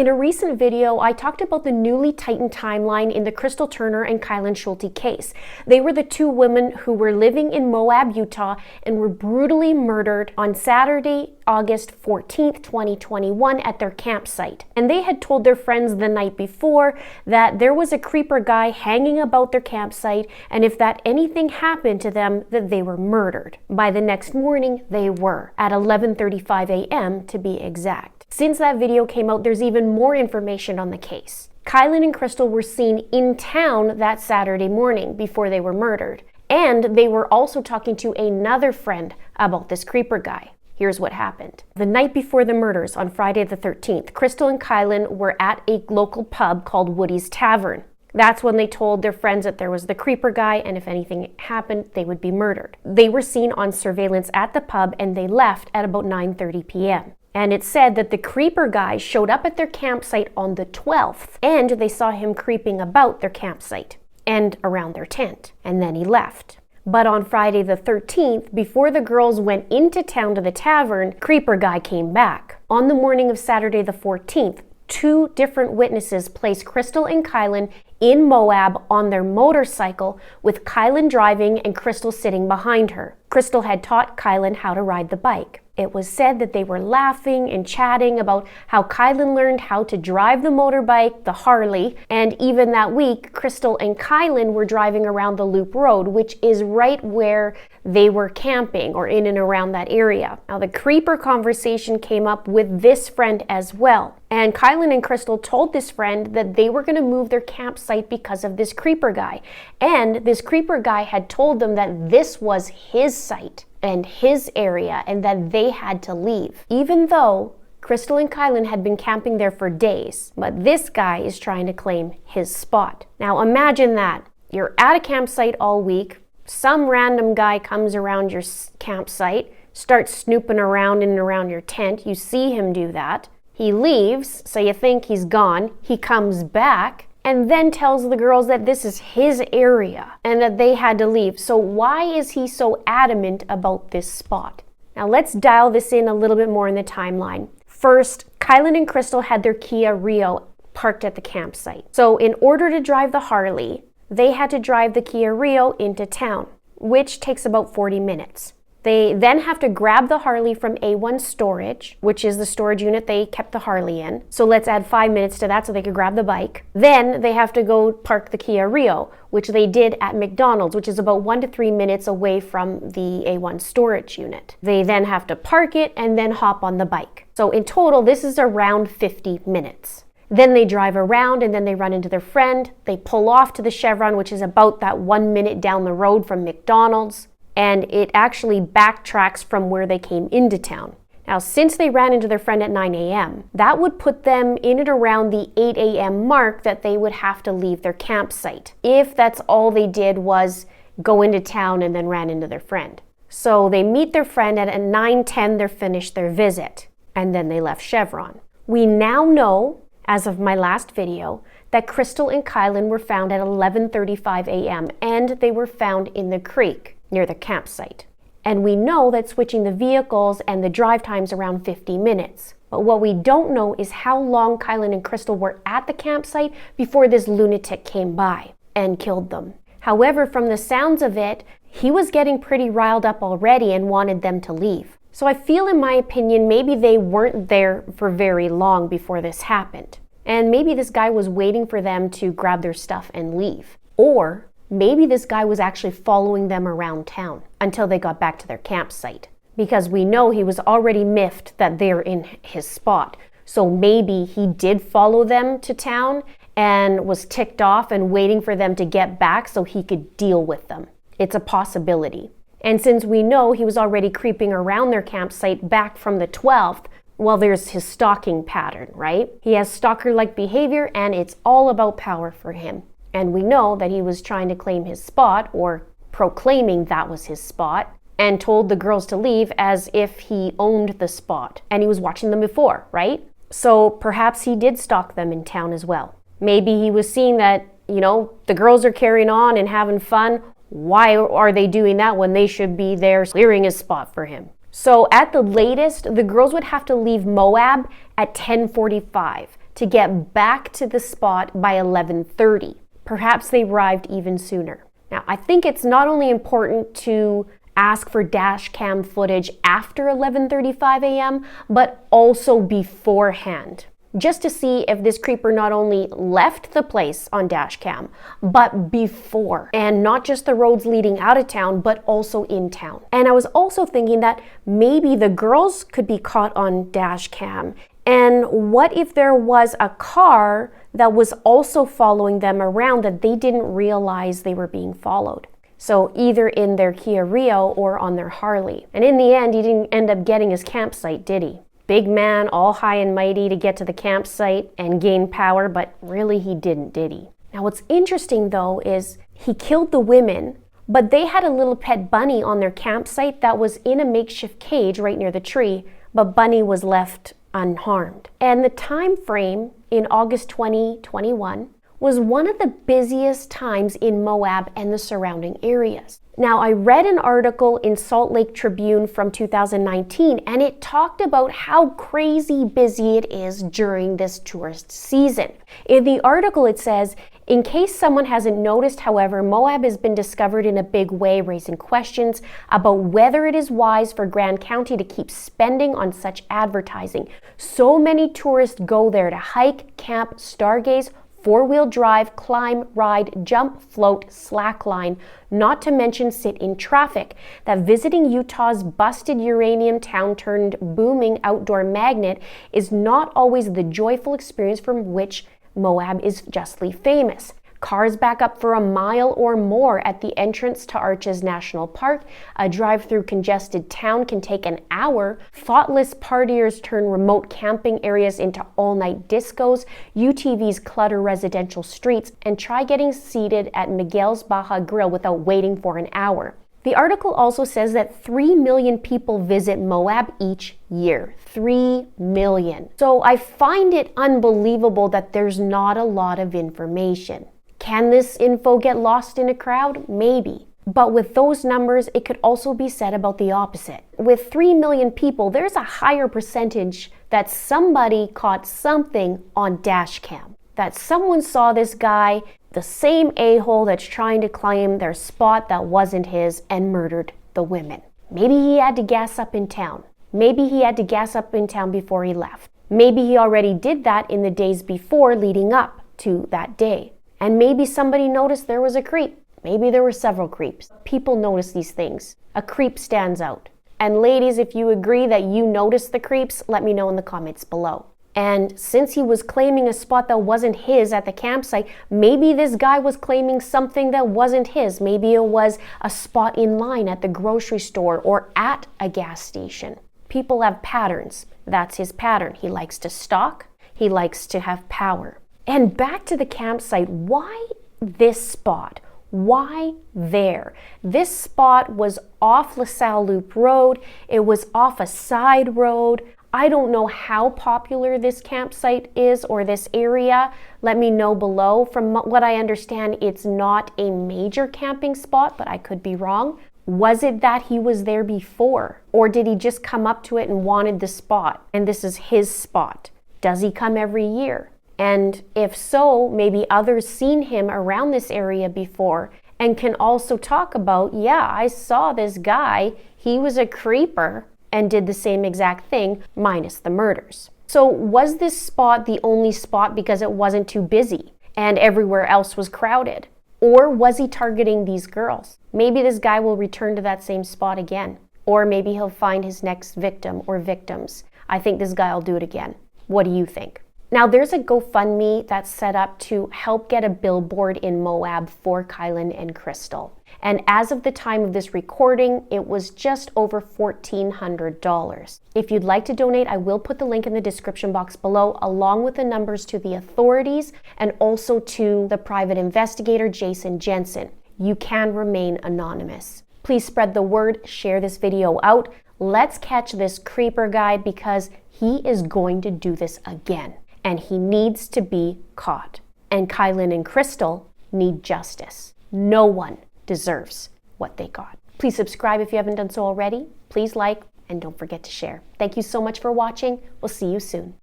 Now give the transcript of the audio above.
In a recent video, I talked about the newly tightened timeline in the Crystal Turner and Kylen Schulte case. They were the two women who were living in Moab, Utah, and were brutally murdered on Saturday, August 14th, 2021 at their campsite. And they had told their friends the night before that there was a creeper guy hanging about their campsite, and if that anything happened to them, that they were murdered. By the next morning, they were, at 11:35 a.m. to be exact. Since that video came out, there's even more information on the case. Kylen and Crystal were seen in town that Saturday morning before they were murdered. And they were also talking to another friend about this creeper guy. Here's what happened. The night before the murders, on Friday the 13th, Crystal and Kylen were at a local pub called Woody's Tavern. That's when they told their friends that there was the creeper guy, and if anything happened, they would be murdered. They were seen on surveillance at the pub, and they left at about 9:30 p.m. And it said that the creeper guy showed up at their campsite on the 12th, and they saw him creeping about their campsite and around their tent, and then he left. But on Friday the 13th, before the girls went into town to the tavern, creeper guy came back. On the morning of Saturday the 14th, two different witnesses placed Crystal and Kylen in Moab on their motorcycle, with Kylen driving and Crystal sitting behind her. Crystal had taught Kylen how to ride the bike. It was said that they were laughing and chatting about how Kylen learned how to drive the motorbike, the Harley, and even that week, Crystal and Kylen were driving around the Loop Road, which is right where they were camping, or in and around that area. Now, the creeper conversation came up with this friend as well. And Kylen and Crystal told this friend that they were going to move their campsite because of this creeper guy. And this creeper guy had told them that this was his site and his area, and that they had to leave. Even though Crystal and Kylen had been camping there for days, but this guy is trying to claim his spot. Now imagine that. You're at a campsite all week, some random guy comes around your campsite, starts snooping around in and around your tent, you see him do that, he leaves, so you think he's gone, he comes back, and then tells the girls that this is his area and that they had to leave. So why is he so adamant about this spot? Now let's dial this in a little bit more in the timeline. First, Kylen and Crystal had their Kia Rio parked at the campsite. So in order to drive the Harley, they had to drive the Kia Rio into town, which takes about 40 minutes. They then have to grab the Harley from A1 storage, which is the storage unit they kept the Harley in. So let's add 5 minutes to that so they could grab the bike. Then they have to go park the Kia Rio, which they did at McDonald's, which is about 1 to 3 minutes away from the A1 storage unit. They then have to park it and then hop on the bike. So in total, this is around 50 minutes. Then they drive around and then they run into their friend. They pull off to the Chevron, which is about that 1 minute down the road from McDonald's. And it actually backtracks from where they came into town. Now, since they ran into their friend at 9 a.m., that would put them in and around the 8 a.m. mark that they would have to leave their campsite, if that's all they did was go into town and then ran into their friend. So they meet their friend, and at 9:10 they're finished their visit, and then they left Chevron. We now know, as of my last video, that Crystal and Kylen were found at 11:35 a.m. and they were found in the creek near the campsite. And we know that switching the vehicles and the drive time's around 50 minutes. But what we don't know is how long Kylen and Crystal were at the campsite before this lunatic came by and killed them. However, from the sounds of it, he was getting pretty riled up already and wanted them to leave. So I feel, in my opinion, maybe they weren't there for very long before this happened. And maybe this guy was waiting for them to grab their stuff and leave. Or maybe this guy was actually following them around town until they got back to their campsite, because we know he was already miffed that they're in his spot. So maybe he did follow them to town and was ticked off and waiting for them to get back so he could deal with them. It's a possibility. And since we know he was already creeping around their campsite back from the 12th, well, there's his stalking pattern, right? He has stalker-like behavior, and it's all about power for him. And we know that he was trying to claim his spot, or proclaiming that was his spot, and told the girls to leave as if he owned the spot. And he was watching them before, right? So perhaps he did stalk them in town as well. Maybe he was seeing that, the girls are carrying on and having fun. Why are they doing that when they should be there clearing his spot for him? So at the latest, the girls would have to leave Moab at 10:45 to get back to the spot by 11:30. Perhaps they arrived even sooner. Now, I think it's not only important to ask for dash cam footage after 11:35 a.m., but also beforehand, just to see if this creeper not only left the place on dash cam, but before, and not just the roads leading out of town, but also in town. And I was also thinking that maybe the girls could be caught on dash cam. And what if there was a car that was also following them around that they didn't realize they were being followed? So either in their Kia Rio or on their Harley. And in the end, he didn't end up getting his campsite, did he? Big man, all high and mighty to get to the campsite and gain power, but really he didn't, did he? Now what's interesting though is he killed the women, but they had a little pet bunny on their campsite that was in a makeshift cage right near the tree, but Bunny was left unharmed. And the time frame in August 2021 was one of the busiest times in Moab and the surrounding areas. Now, I read an article in Salt Lake Tribune from 2019, and it talked about how crazy busy it is during this tourist season. In the article, it says, in case someone hasn't noticed, however, Moab has been discovered in a big way, raising questions about whether it is wise for Grand County to keep spending on such advertising. So many tourists go there to hike, camp, stargaze, four-wheel drive, climb, ride, jump, float, slackline, not to mention sit in traffic, that visiting Utah's busted uranium town turned booming outdoor magnet is not always the joyful experience from which Moab is justly famous. Cars back up for a mile or more at the entrance to Arches National Park. A drive through congested town can take an hour. Thoughtless partiers turn remote camping areas into all-night discos. UTVs clutter residential streets, and try getting seated at Miguel's Baja Grill without waiting for an hour. The article also says that 3 million people visit Moab each year. 3 million. So I find it unbelievable that there's not a lot of information. Can this info get lost in a crowd? Maybe. But with those numbers, it could also be said about the opposite. With 3 million people, there's a higher percentage that somebody caught something on dash cam. That someone saw this guy, the same a-hole that's trying to claim their spot that wasn't his, and murdered the women. Maybe he had to gas up in town. Maybe he had to gas up in town before he left. Maybe he already did that in the days before leading up to that day. And maybe somebody noticed there was a creep. Maybe there were several creeps. People notice these things. A creep stands out. And ladies, if you agree that you noticed the creeps, let me know in the comments below. And since he was claiming a spot that wasn't his at the campsite, maybe this guy was claiming something that wasn't his. Maybe it was a spot in line at the grocery store or at a gas station. People have patterns. That's his pattern. He likes to stalk. He likes to have power. And back to the campsite, why this spot? Why there? This spot was off LaSalle Loop Road. It was off a side road. I don't know how popular this campsite is or this area. Let me know below. From what I understand, it's not a major camping spot, but I could be wrong. Was it that he was there before? Or did he just come up to it and wanted the spot? And this is his spot. Does he come every year? And if so, maybe others seen him around this area before and can also talk about, yeah, I saw this guy, he was a creeper and did the same exact thing minus the murders. So was this spot the only spot because it wasn't too busy and everywhere else was crowded? Or was he targeting these girls? Maybe this guy will return to that same spot again. Or maybe he'll find his next victim or victims. I think this guy will do it again. What do you think? Now, there's a GoFundMe that's set up to help get a billboard in Moab for Kylen and Crystal. And as of the time of this recording, it was just over $1,400. If you'd like to donate, I will put the link in the description box below, along with the numbers to the authorities and also to the private investigator, Jason Jensen. You can remain anonymous. Please spread the word, share this video out. Let's catch this creeper guy because he is going to do this again. And he needs to be caught. And Kylen and Crystal need justice. No one deserves what they got. Please subscribe if you haven't done so already. Please like, and don't forget to share. Thank you so much for watching. We'll see you soon.